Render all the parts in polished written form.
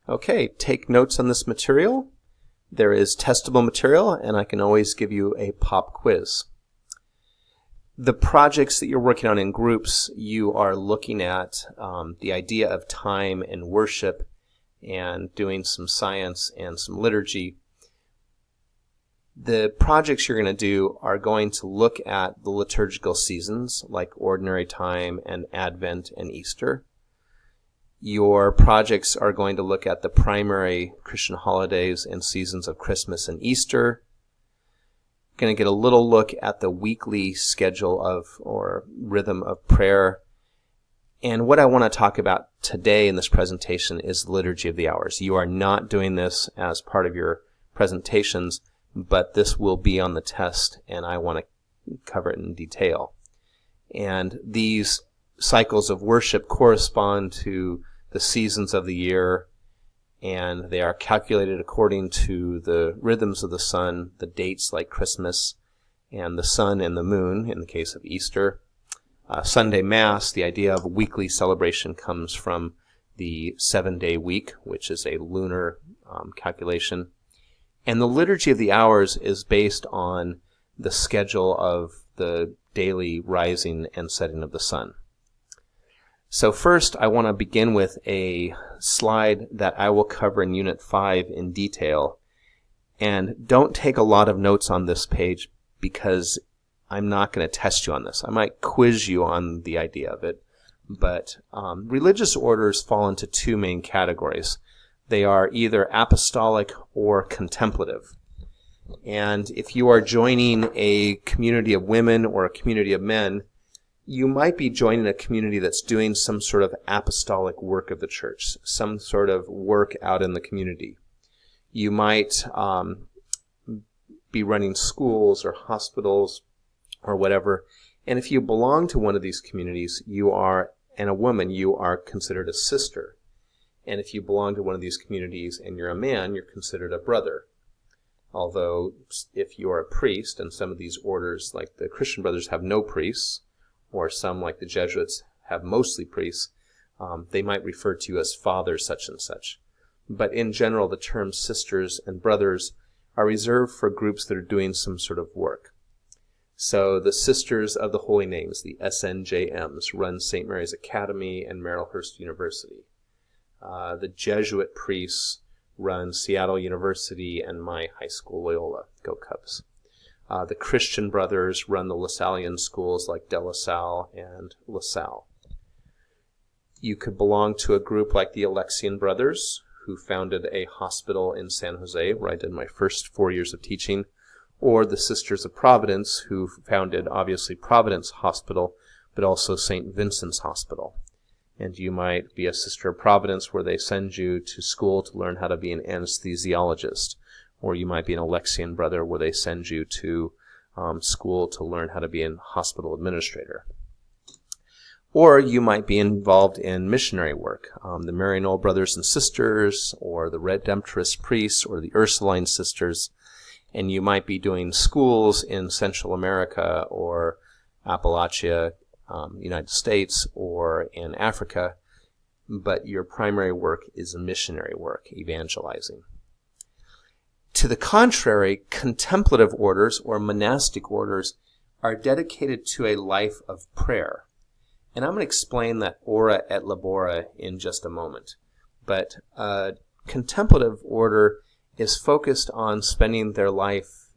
Okay, take notes on this material. There is testable material, and I can always give you a pop quiz. The projects that you're working on in groups, you are looking at the idea of time and worship and doing some science and some liturgy. The projects you're going to do are going to look at the liturgical seasons like ordinary time and Advent and Easter. Your projects are going to look at the primary Christian holidays and seasons of Christmas and Easter. Going to get a little look at the weekly schedule of or rhythm of prayer. And what I want to talk about today in this presentation is the Liturgy of the Hours. You are not doing this as part of your presentations, but this will be on the test, and I want to cover it in detail. And these cycles of worship correspond to the seasons of the year, and they are calculated according to the rhythms of the sun, the dates like Christmas, and the sun and the moon in the case of Easter. Sunday Mass, the idea of a weekly celebration, comes from the 7-day week, which is a lunar calculation. And the Liturgy of the Hours is based on the schedule of the daily rising and setting of the sun. So first, I want to begin with a slide that I will cover in Unit 5 in detail. And don't take a lot of notes on this page because I'm not going to test you on this. I might quiz you on the idea of it. But religious orders fall into two main categories. They are either apostolic or contemplative. And if you are joining a community of women or a community of men, you might be joining a community that's doing some sort of apostolic work of the church, some sort of work out in the community. You might be running schools or hospitals or whatever. And if you belong to one of these communities, and a woman, you are considered a sister. And if you belong to one of these communities and you're a man, you're considered a brother. Although if you are a priest, and some of these orders, like the Christian Brothers, have no priests, or some, like the Jesuits, have mostly priests, they might refer to you as Father such and such. But in general, the terms sisters and brothers are reserved for groups that are doing some sort of work. So the Sisters of the Holy Names, the SNJMs, run St. Mary's Academy and Marylhurst University. The Jesuit priests run Seattle University and my high school, Loyola. Go Cubs. The Christian Brothers run the LaSallian schools like De La Salle and LaSalle. You could belong to a group like the Alexian Brothers, who founded a hospital in San Jose, where I did my first 4 years of teaching, or the Sisters of Providence, who founded, obviously, Providence Hospital, but also St. Vincent's Hospital. And you might be a Sister of Providence where they send you to school to learn how to be an anesthesiologist. Or you might be an Alexian Brother where they send you to school to learn how to be a hospital administrator. Or you might be involved in missionary work. The Maryknoll Brothers and Sisters, or the Redemptorist Priests, or the Ursuline Sisters. And you might be doing schools in Central America or Appalachia, United States, or in Africa. But your primary work is missionary work, evangelizing. To the contrary, contemplative orders or monastic orders are dedicated to a life of prayer. And I'm going to explain that ora et labora in just a moment. But a contemplative order is focused on spending their life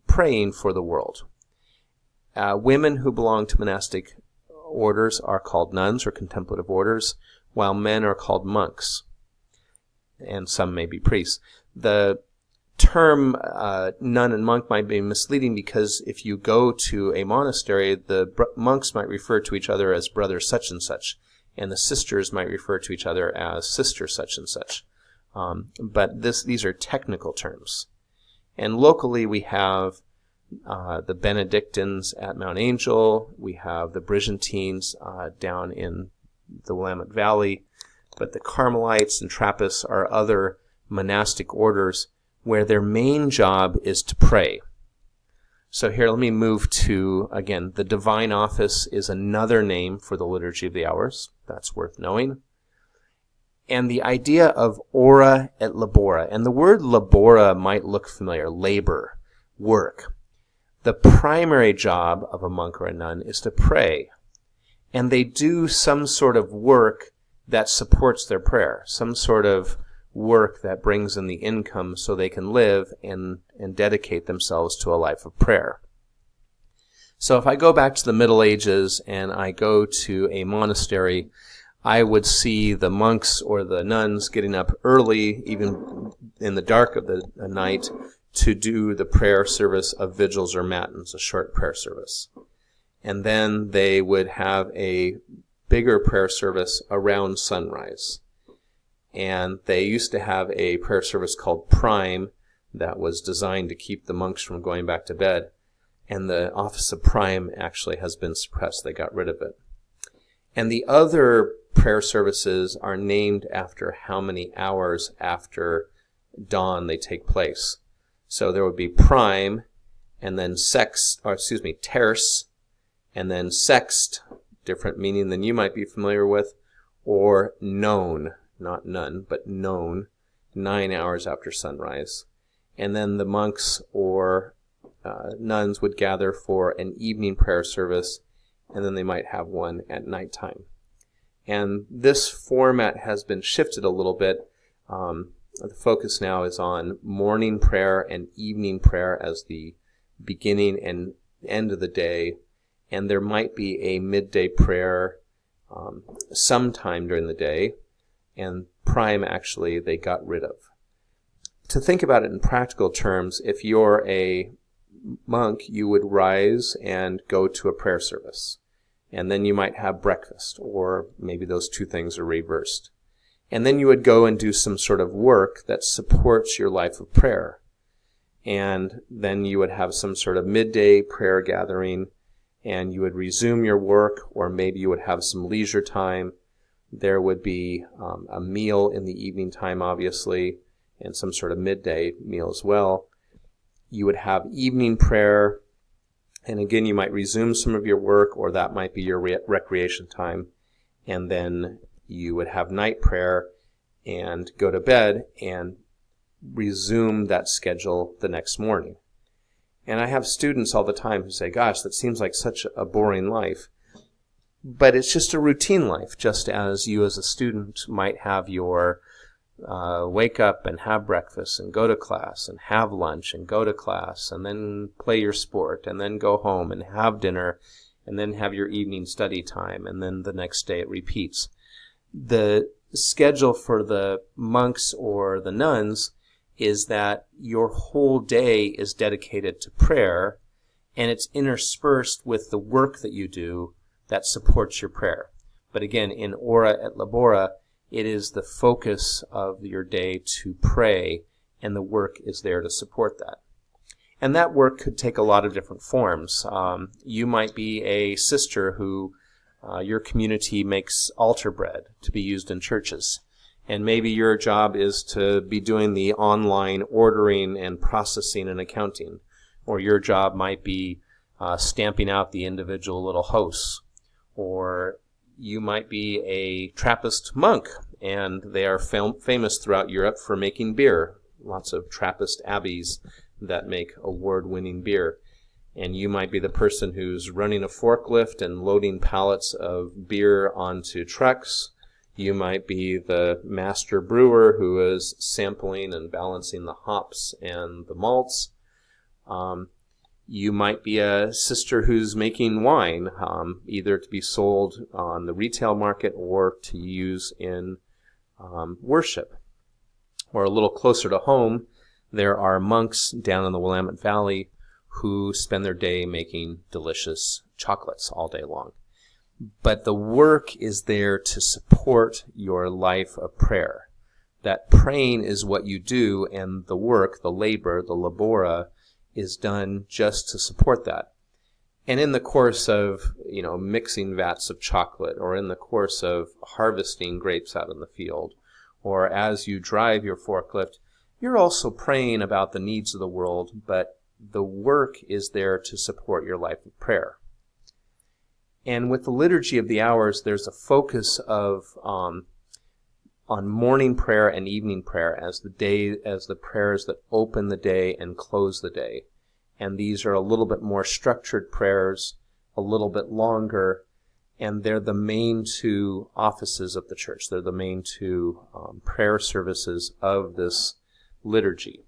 praying for the world. Women who belong to monastic orders are called nuns or contemplative orders, while men are called monks. And some may be priests. The term nun and monk might be misleading because if you go to a monastery, the monks might refer to each other as brother such and such, and the sisters might refer to each other as sister such and such. But these are technical terms. And locally we have the Benedictines at Mount Angel, we have the Byzantines down in the Willamette Valley, but the Carmelites and Trappists are other monastic orders where their main job is to pray. So here, let me move to, again, the divine office is another name for the Liturgy of the Hours. That's worth knowing. And the idea of ora et labora, and the word labora might look familiar, labor, work. The primary job of a monk or a nun is to pray. And they do some sort of work that supports their prayer, some sort of work that brings in the income so they can live and dedicate themselves to a life of prayer. So if I go back to the Middle Ages and I go to a monastery, I would see the monks or the nuns getting up early, even in the dark of the night, to do the prayer service of vigils or matins, a short prayer service. And then they would have a bigger prayer service around sunrise. And they used to have a prayer service called Prime that was designed to keep the monks from going back to bed. And the office of Prime actually has been suppressed. They got rid of it. And the other prayer services are named after how many hours after dawn they take place. So there would be Prime, and then terce, and then sext, different meaning than you might be familiar with, or none, not none, but none, 9 hours after sunrise. And then the monks or nuns would gather for an evening prayer service, and then they might have one at nighttime. And this format has been shifted a little bit. The focus now is on morning prayer and evening prayer as the beginning and end of the day. And there might be a midday prayer sometime during the day. And Prime, actually, they got rid of. To think about it in practical terms, if you're a monk, you would rise and go to a prayer service. And then you might have breakfast, or maybe those two things are reversed. And then you would go and do some sort of work that supports your life of prayer. And then you would have some sort of midday prayer gathering, and you would resume your work, or maybe you would have some leisure time. There would be a meal in the evening time, obviously, and some sort of midday meal as well. You would have evening prayer, and again, you might resume some of your work, or that might be your recreation time. And then you would have night prayer and go to bed and resume that schedule the next morning. And I have students all the time who say, gosh, that seems like such a boring life. But it's just a routine life, just as you as a student might have your wake up and have breakfast and go to class and have lunch and go to class and then play your sport and then go home and have dinner and then have your evening study time, and then the next day it repeats. The schedule for the monks or the nuns is that your whole day is dedicated to prayer, and it's interspersed with the work that you do that supports your prayer. But again, in ora et labora, it is the focus of your day to pray, and the work is there to support that. And that work could take a lot of different forms. You might be a sister who your community makes altar bread to be used in churches. And maybe your job is to be doing the online ordering and processing and accounting. Or your job might be stamping out the individual little hosts. Or you might be a Trappist monk, and they are famous throughout Europe for making beer. Lots of Trappist abbeys that make award-winning beer. And you might be the person who's running a forklift and loading pallets of beer onto trucks. You might be the master brewer who is sampling and balancing the hops and the malts. You might be a sister who's making wine, either to be sold on the retail market or to use in worship. Or a little closer to home, there are monks down in the Willamette Valley who spend their day making delicious chocolates all day long. But the work is there to support your life of prayer. That praying is what you do, and the work, the labor, the labora, is done just to support that. And in the course of, mixing vats of chocolate, or in the course of harvesting grapes out in the field, or as you drive your forklift, you're also praying about the needs of the world, but the work is there to support your life of prayer. And with the Liturgy of the Hours, there's a focus of on morning prayer and evening prayer as the prayers that open the day and close the day. And these are a little bit more structured prayers, a little bit longer, and they're the main two offices of the church. They're the main two prayer services of this liturgy.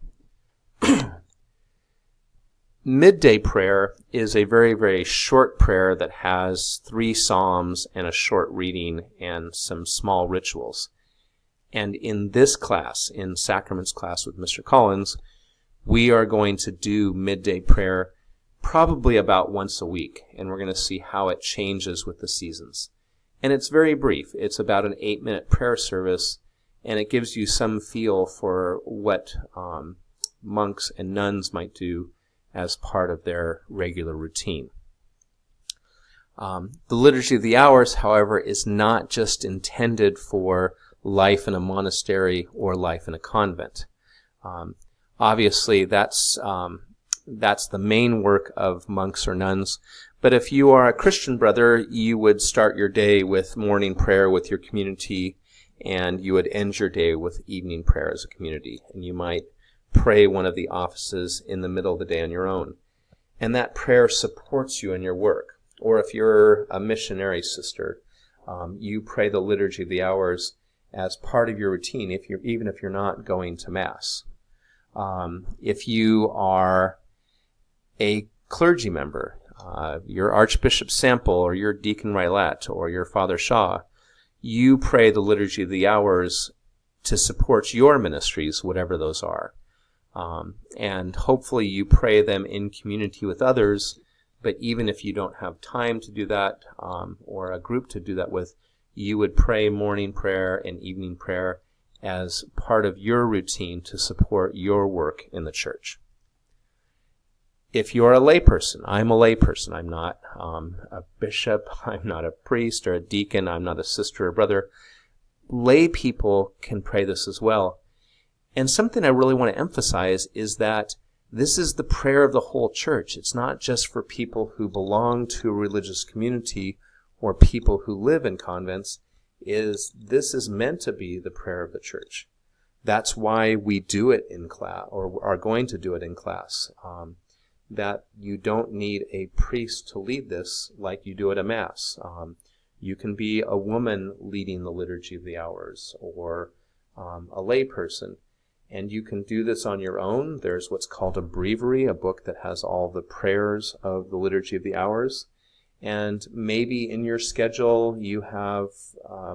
Midday prayer is a very, very short prayer that has 3 psalms and a short reading and some small rituals. And in this class, in Sacraments class with Mr. Collins, we are going to do midday prayer probably about once a week, and we're going to see how it changes with the seasons. And it's very brief. It's about an 8-minute prayer service, and it gives you some feel for what monks and nuns might do as part of their regular routine. The Liturgy of the Hours, however, is not just intended for life in a monastery or life in a convent. Obviously, that's the main work of monks or nuns. But if you are a Christian brother, you would start your day with morning prayer with your community, and you would end your day with evening prayer as a community. And you might pray one of the offices in the middle of the day on your own. And that prayer supports you in your work. Or if you're a missionary sister, you pray the Liturgy of the Hours as part of your routine, even if you're not going to Mass. If you are a clergy member, your Archbishop Sample or your Deacon Rylette or your Father Shaw, you pray the Liturgy of the Hours to support your ministries, whatever those are. And hopefully you pray them in community with others, but even if you don't have time to do that, or a group to do that with, you would pray morning prayer and evening prayer as part of your routine to support your work in the church. If you're a layperson, I'm a layperson. I'm not a bishop. I'm not a priest or a deacon. I'm not a sister or brother. Lay people can pray this as well. And something I really want to emphasize is that this is the prayer of the whole church. It's not just for people who belong to a religious community or people who live in convents. This is meant to be the prayer of the church. That's why we do it in class, or are going to do it in class. That you don't need a priest to lead this like you do at a Mass. You can be a woman leading the Liturgy of the Hours, or a lay person. And you can do this on your own. There's what's called a breviary, a book that has all the prayers of the Liturgy of the Hours. And maybe in your schedule you have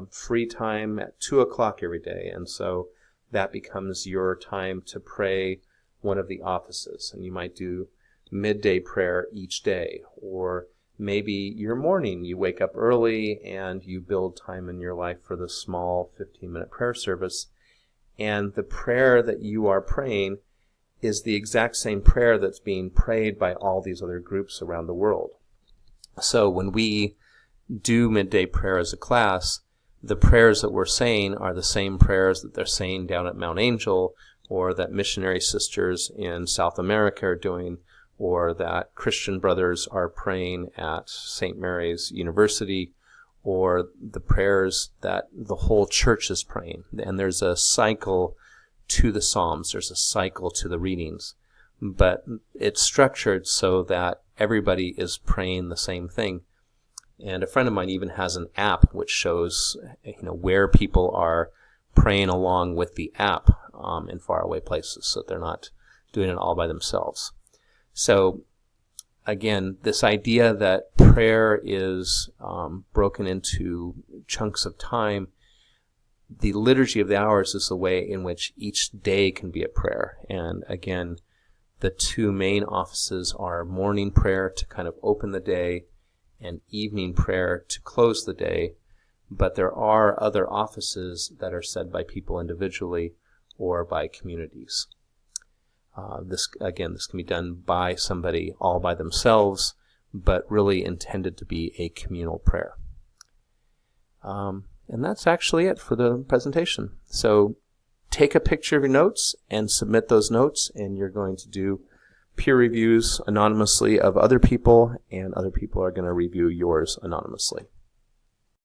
free time at 2 o'clock every day. And so that becomes your time to pray one of the offices. And you might do midday prayer each day. Or maybe your morning, you wake up early and you build time in your life for the small 15-minute prayer service. And the prayer that you are praying is the exact same prayer that's being prayed by all these other groups around the world. So when we do midday prayer as a class, the prayers that we're saying are the same prayers that they're saying down at Mount Angel, or that missionary sisters in South America are doing, or that Christian brothers are praying at St. Mary's University, or the prayers that the whole church is praying. And there's a cycle to the Psalms. There's a cycle to the readings. But it's structured so that everybody is praying the same thing. And a friend of mine even has an app which shows, where people are praying along with the app in faraway places, so they're not doing it all by themselves. So again, this idea that prayer is broken into chunks of time, the Liturgy of the Hours is the way in which each day can be a prayer. And again, the two main offices are morning prayer to kind of open the day and evening prayer to close the day. But there are other offices that are said by people individually or by communities. This can be done by somebody all by themselves, but really intended to be a communal prayer. And that's actually it for the presentation. So take a picture of your notes and submit those notes, and you're going to do peer reviews anonymously of other people, and other people are going to review yours anonymously.